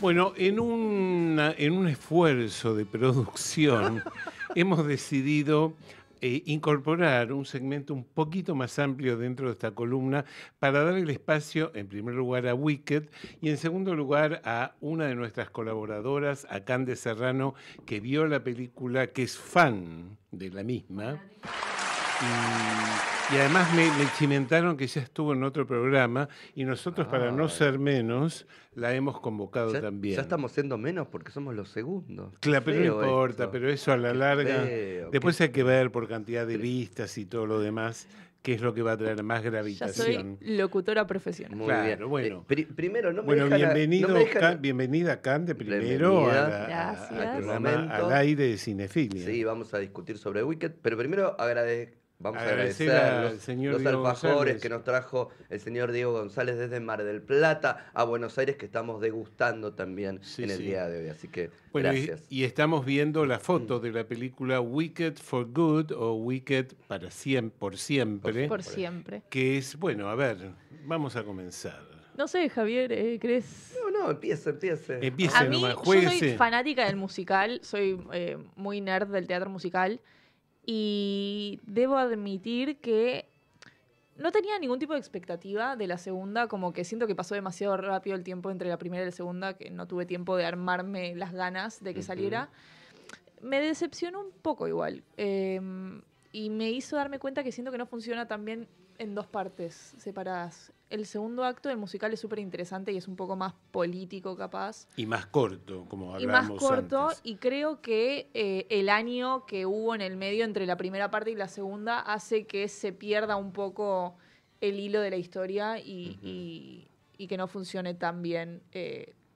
Bueno, en un esfuerzo de producción hemos decidido incorporar un segmento un poquito más amplio dentro de esta columna para dar el espacio, en primer lugar, a Wicked y en segundo lugar a una de nuestras colaboradoras, a Cande Serrano, que vio la película, que es fan de la misma. Y además me chimentaron que ya estuvo en otro programa y nosotros, para no ser menos, la hemos convocado también. Ya estamos siendo menos porque somos los segundos. Claro, pero no Feo importa, esto. pero eso a la larga, Feo, después qué hay que feo. ver por cantidad de vistas y todo lo demás, qué es lo que va a traer más Ya soy gravitación. locutora profesional. Muy Claro, bien. bueno. Primero, no me Bueno, dejan bienvenida, Cande, primero Bienvenida. Gracias. al programa Momento. Al Aire de Cinefilia. Sí, vamos a discutir sobre Wicked, pero primero vamos a Agradecer agradecer al señor los Diego alfajores González. que nos trajo el señor Diego González desde Mar del Plata a Buenos Aires, que estamos degustando también Sí, en el sí. día de hoy. Así que Bueno, gracias. y estamos viendo la foto de la película Wicked for Good o Wicked para siempre, por siempre, Por siempre. que es, bueno, a ver, vamos a comenzar. No sé, Javier, ¿crees? No, empiece. Empiece A mí, nomás, yo soy juéguese. fanática del musical, soy muy nerd del teatro musical y debo admitir que no tenía ningún tipo de expectativa de la segunda, como que siento que pasó demasiado rápido el tiempo entre la primera y la segunda, que no tuve tiempo de armarme las ganas de que saliera. Me decepcionó un poco igual y me hizo darme cuenta que siento que no funciona tan bien en dos partes separadas. El segundo acto del musical es súper interesante y es un poco más político capaz. Y más corto, como Y más hablamos corto, antes. y creo que el año que hubo en el medio entre la primera parte y la segunda hace que se pierda un poco el hilo de la historia y que no funcione tan bien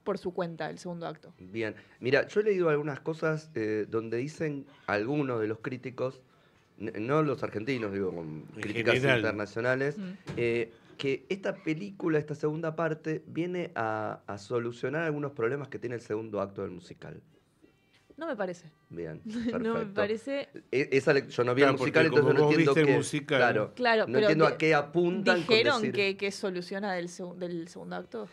por su cuenta el segundo acto. Bien, mira, yo he leído algunas cosas donde dicen algunos de los críticos, no los argentinos, digo, con En críticas general. internacionales, que esta película, esta segunda parte, viene a solucionar algunos problemas que tiene el segundo acto del musical. No me parece. Bien, perfecto. No me parece. Yo no vi el Claro, musical, porque como entonces no vos entiendo viste el qué. musical. Claro, No pero entiendo a qué apuntan con ¿dijeron decir. que soluciona del segundo acto?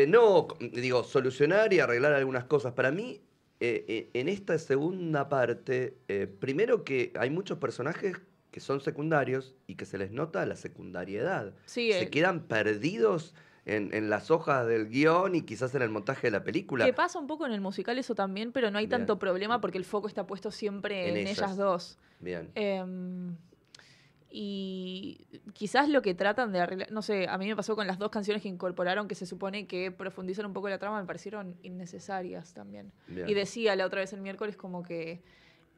No, digo, solucionar y arreglar algunas cosas. Para mí, en esta segunda parte, primero que hay muchos personajes que son secundarios y que se les nota la secundariedad. Sí, Se quedan perdidos en las hojas del guión y quizás en el montaje de la película. Que pasa un poco en el musical eso también, pero no hay Bien. tanto problema porque el foco está puesto siempre En en ellas. ellas dos. Bien. Y quizás lo que tratan de arreglar, no sé, a mí me pasó con las dos canciones que incorporaron que se supone que profundizan un poco la trama, me parecieron innecesarias también. Bien. Y decía la otra vez el miércoles como que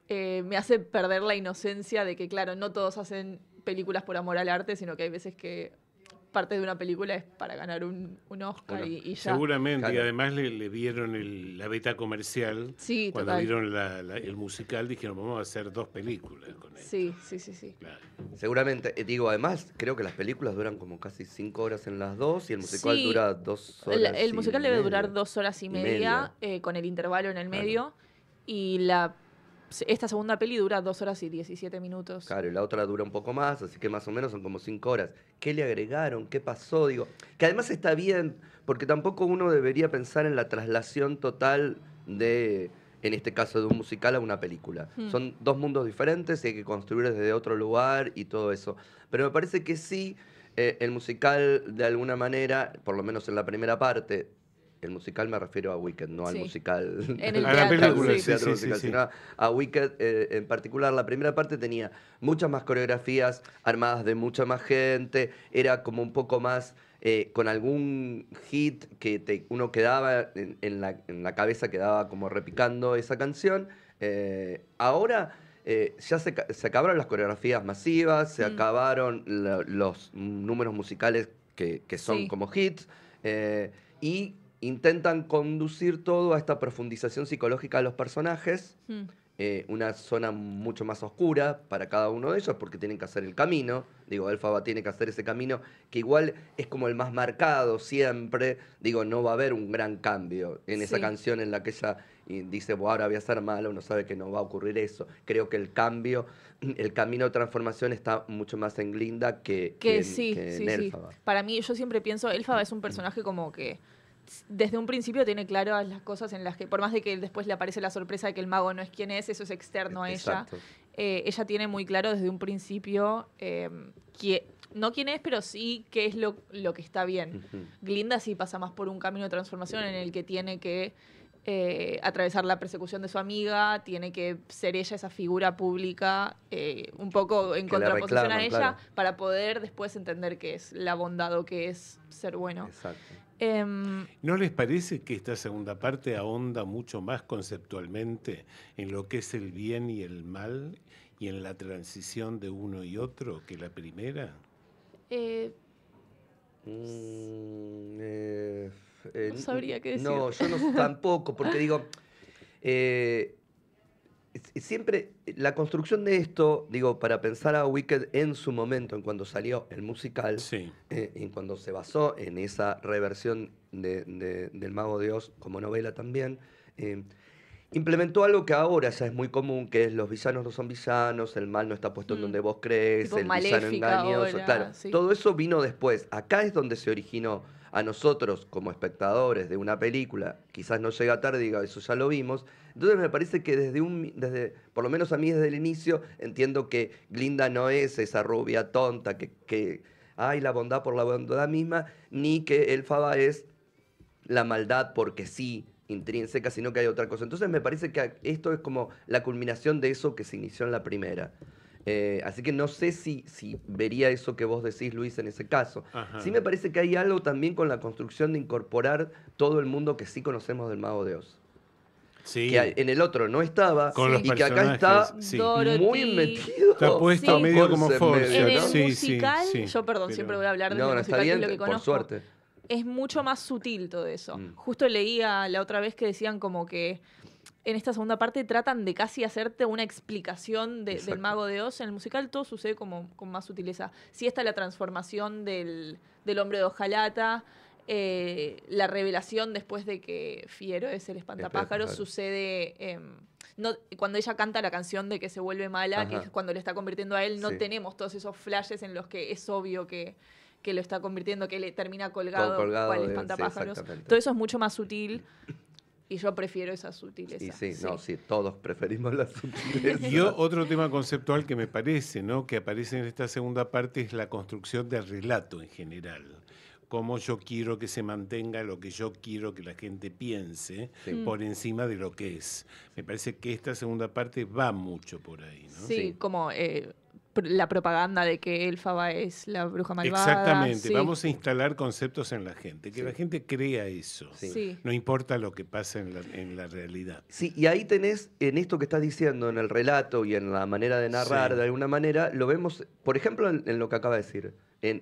me hace perder la inocencia de que, claro, no todos hacen películas por amor al arte, sino que hay veces que parte de una película es para ganar un Oscar Bueno, y ya. Seguramente, y Claro. además le vieron la beta comercial. Sí, Cuando total. vieron el musical dijeron, vamos a hacer 2 películas con él. Sí. Claro. Seguramente, digo, además, creo que las películas duran como casi 5 horas en las dos y el musical Sí. dura 2 horas. El musical y debe media. durar 2 horas y media, con el intervalo en el Claro. medio. Y esta segunda peli dura 2 horas y 17 minutos. Claro, y la otra dura un poco más, así que más o menos son como 5 horas. ¿Qué le agregaron? ¿Qué pasó? Digo, que además está bien, porque tampoco uno debería pensar en la traslación total de, en este caso, de un musical a una película. Son dos mundos diferentes y hay que construir desde otro lugar y todo eso. Pero me parece que sí, el musical, de alguna manera, por lo menos en la primera parte, el musical me refiero a Wicked, no al Sí. musical. En el A la teatro, película, sí. sí, teatro sí, musical, sí. sino a Wicked en particular. La primera parte tenía muchas más coreografías armadas de mucha más gente, era como un poco más con algún hit que uno quedaba en la cabeza, quedaba como repicando esa canción. Ahora ya se acabaron las coreografías masivas, se acabaron los números musicales que son Sí. como hits, y intentan conducir todo a esta profundización psicológica de los personajes, una zona mucho más oscura para cada uno de ellos, porque tienen que hacer el camino. Digo, Elphaba tiene que hacer ese camino, que igual es como el más marcado siempre. Digo, no va a haber un gran cambio en esa Sí. canción en la que ella dice, bueno, ahora voy a ser malo, uno sabe que no va a ocurrir eso. Creo que el camino de transformación está mucho más en Glinda que Sí. en Elphaba. Para mí, yo siempre pienso, Elphaba es un personaje como que desde un principio tiene claras las cosas en las que, por más de que después le aparece la sorpresa de que el mago no es quien es, eso es externo a ella. Exacto. Ella tiene muy claro desde un principio no quién es, pero sí qué es lo que está bien. Ujú. Glinda sí pasa más por un camino de transformación en el que tiene que atravesar la persecución de su amiga, tiene que ser ella esa figura pública, un poco en Que le contraposición a reclaman, ella, claro. para poder después entender qué es la bondad o qué es ser bueno. Exacto. ¿No les parece que esta segunda parte ahonda mucho más conceptualmente en lo que es el bien y el mal y en la transición de uno y otro que la primera? No sabría qué decir. No, yo no tampoco, porque digo, eh, siempre la construcción de esto, digo, para pensar a Wicked en su momento, en cuando salió el musical, Sí. en cuando se basó en esa reversión del Mago de Oz como novela también, implementó algo que ahora ya es muy común, que es los villanos no son villanos, el mal no está puesto en donde vos crees, Tipo el villano Maléfica engañoso, ahora, claro. sí. Todo eso vino después. Acá es donde se originó. A nosotros, como espectadores de una película, quizás no llega tarde y diga, eso ya lo vimos. Entonces me parece que por lo menos a mí desde el inicio, entiendo que Glinda no es esa rubia tonta que hay la bondad por la bondad misma, ni que Elfaba es la maldad porque sí, intrínseca, sino que hay otra cosa. Entonces me parece que esto es como la culminación de eso que se inició en la primera. Así que no sé si vería eso que vos decís, Luis, en ese caso. Ajá. Sí me parece que hay algo también con la construcción de incorporar todo el mundo que sí conocemos del Mago de Oz. Sí. Que en el otro no estaba Con los y que acá está personajes, sí. Dorothy. muy metido. Está puesto Sí. medio como Force en Force. medio, En el ¿no? Sí, musical, sí, yo perdón, pero- siempre voy a hablar del No, no, está musical, que es bien, lo que por conozco. suerte. Es mucho más sutil todo eso. Mm. Justo leía la otra vez que decían como que en esta segunda parte tratan de casi hacerte una explicación del Exacto. Mago de Oz. En el musical todo sucede como con más sutileza. Sí está la transformación del hombre de hojalata, la revelación después de que Fiero es el espantapájaros, Espantapájaros. sucede... cuando ella canta la canción de que se vuelve mala, que Ajá. es cuando le está convirtiendo a él, no Sí. tenemos todos esos flashes en los que es obvio que lo está convirtiendo, que le termina colgado, Colgado cual de- sí, espantapájaros. exactamente. Todo eso es mucho más sutil y yo prefiero esa sutileza. Y sí, no, sí, todos preferimos la sutileza. Y otro tema conceptual que me parece, ¿no? Que aparece en esta segunda parte es la construcción del relato en general. Cómo yo quiero que se mantenga lo que yo quiero que la gente piense Sí. por encima de lo que es. Me parece que esta segunda parte va mucho por ahí, ¿no? Sí, Sí. como la propaganda de que Elfaba es la bruja malvada. Exactamente, sí. vamos a instalar conceptos en la gente, que Sí. la gente crea eso, Sí. Sí. no importa lo que pasa en la realidad. Sí, y ahí tenés, en esto que estás diciendo, en el relato y en la manera de narrar, Sí. de alguna manera, lo vemos, por ejemplo, en lo que acaba de decir, en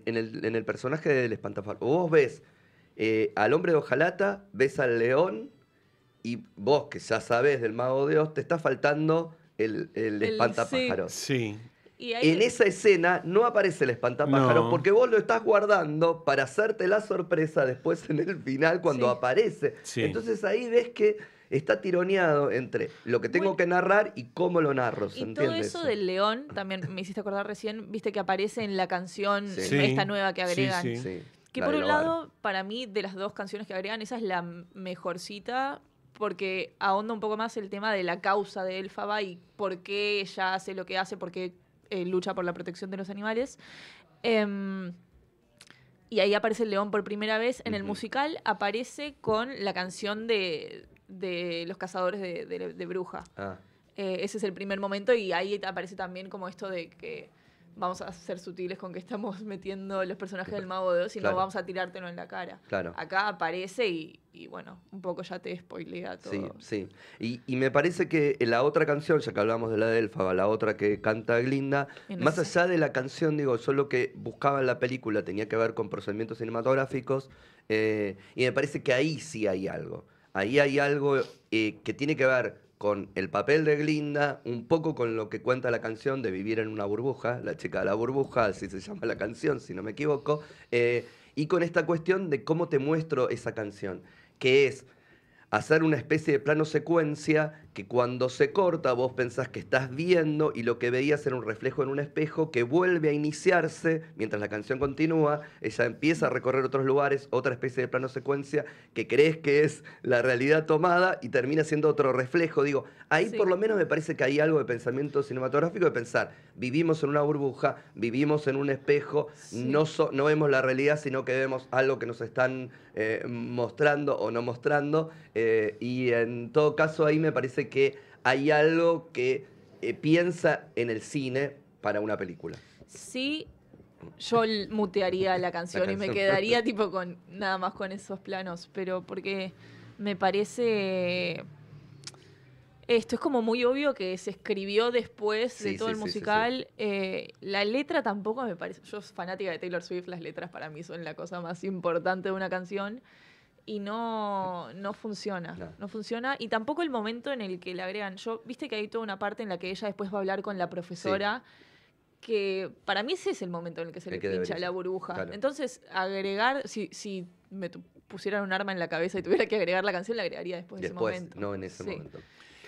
el personaje del espantapájaros. Vos ves al hombre de hojalata, ves al león, y vos, que ya sabés del Mago de Oz, te está faltando el espantapájaros. Sí, Y ahí, En esa escena no aparece el espantapájaros No. porque vos lo estás guardando para hacerte la sorpresa después en el final cuando Sí. aparece. Sí. Entonces ahí ves que está tironeado entre lo que tengo Bueno. que narrar y cómo lo narro. ¿Se y todo entiende eso del león, también me hiciste acordar recién, viste que aparece en la canción Sí. Sí. esta nueva que Sí, agregan. sí. Sí, Que la por del un hogar. lado, para mí, de las dos canciones que agregan, esa es la mejorcita, porque ahonda un poco más el tema de la causa de Elfaba y por qué ella hace lo que hace, por qué lucha por la protección de los animales. Y ahí aparece el león por primera vez. En el Ujú. musical aparece con la canción de los cazadores de bruja. Ah, Ese es el primer momento y ahí aparece también como esto de que vamos a ser sutiles con que estamos metiendo los personajes del Mago de Oz y Claro. no vamos a tirártelo en la cara. claro. Acá aparece y bueno, un poco ya te spoilea todo. Sí, sí. Y me parece que la otra canción, ya que hablamos de la de Elfaba, la otra que canta Glinda, Y no más sé. allá de la canción, digo, yo lo que buscaba en la película tenía que ver con procedimientos cinematográficos, y me parece que ahí sí hay algo. Ahí hay algo que tiene que ver con el papel de Glinda, un poco con lo que cuenta la canción de Vivir en una burbuja, la chica de la burbuja, así se llama la canción, si no me equivoco, y con esta cuestión de cómo te muestro esa canción, que es hacer una especie de plano secuencia que cuando se corta vos pensás que estás viendo y lo que veías era un reflejo en un espejo que vuelve a iniciarse mientras la canción continúa, ella empieza a recorrer otros lugares, otra especie de plano secuencia que crees que es la realidad tomada y termina siendo otro reflejo. Digo, ahí Sí. por lo menos me parece que hay algo de pensamiento cinematográfico de pensar, vivimos en una burbuja, vivimos en un espejo, Sí. no vemos la realidad, sino que vemos algo que nos están mostrando o no mostrando, y en todo caso ahí me parece que hay algo que piensa en el cine para una película. Sí, yo mutearía la canción y me canción. quedaría tipo con nada más con esos planos, pero porque me parece esto es como muy obvio que se escribió después de Sí, todo sí, el sí, sí, musical. La letra tampoco me parece. Yo soy fanática de Taylor Swift, las letras para mí son la cosa más importante de una canción. Y no funciona. No. No funciona. Y tampoco el momento en el que le agregan. Viste que hay toda una parte en la que ella después va a hablar con la profesora. Que para mí ese es el momento en el que se El le que pincha debería la ser. burbuja. Claro. Entonces, agregar, si me pusieran un arma en la cabeza y tuviera que agregar la canción, la agregaría después de ese Después, momento. no en ese Sí. momento.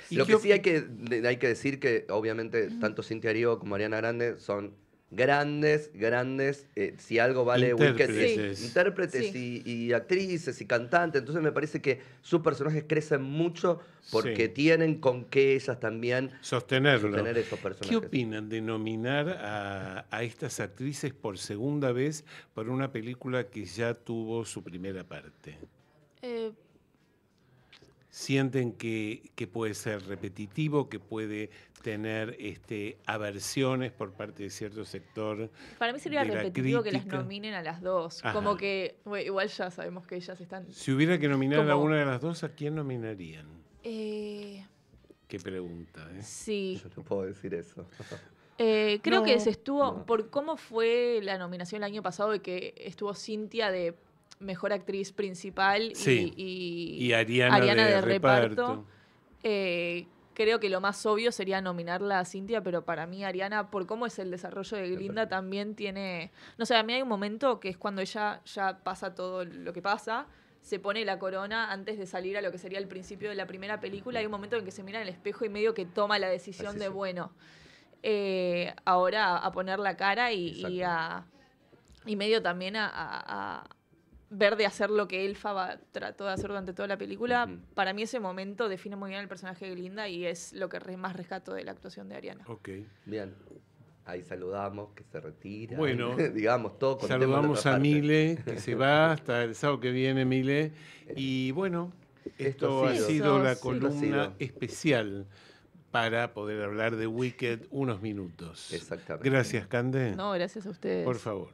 ¿Y Lo qué que sí op- hay que decir que obviamente tanto Cintia Erivo como Ariana Grande son grandes. Si algo vale Wicked Intérpretes. es intérpretes Sí. y actrices y cantantes. Entonces me parece que sus personajes crecen mucho porque Sí. tienen con qué ellas también Sostenerlo. sostener esos ¿Qué personajes. opinan de nominar a estas actrices por segunda vez por una película que ya tuvo su primera parte? Eh, ¿Sienten que puede ser repetitivo, que puede tener aversiones por parte de cierto sector para mí sería de la repetitivo que las crítica? nominen a las dos. Ajá. Como que, bueno, igual ya sabemos que ellas están... Si hubiera que nominar a Como- una de las dos, ¿a quién nominarían? Eh, Qué pregunta, ¿eh? sí. Yo no puedo decir eso. Creo No, que se estuvo, no. por cómo fue la nominación el año pasado, de que estuvo Cintia de mejor actriz principal Sí. y Y Ariana de reparto. reparto. Creo que lo más obvio sería nominarla a Cintia, pero para mí Ariana, por cómo es el desarrollo de Glinda, también tiene... No sé, a mí hay un momento que es cuando ella ya pasa todo lo que pasa, se pone la corona antes de salir a lo que sería el principio de la primera película. Hay un momento en que se mira en el espejo y medio que toma la decisión Así de, sí. bueno, ahora a poner la cara Exacto. y medio también a ver de hacer lo que Elfa trató de hacer durante toda la película. Ujú. Para mí ese momento define muy bien el personaje de Glinda y es lo que más rescato de la actuación de Ariana. Ok. Bien. Ahí saludamos, que se retira. Bueno, digamos, todo contemos la saludamos otra a parte. Mile, que se va hasta el sábado que viene, Mile. Y bueno, esto ha sido la Sí. columna especial para poder hablar de Wicked unos minutos. Exactamente. Gracias, Cande. No, gracias a ustedes. Por favor.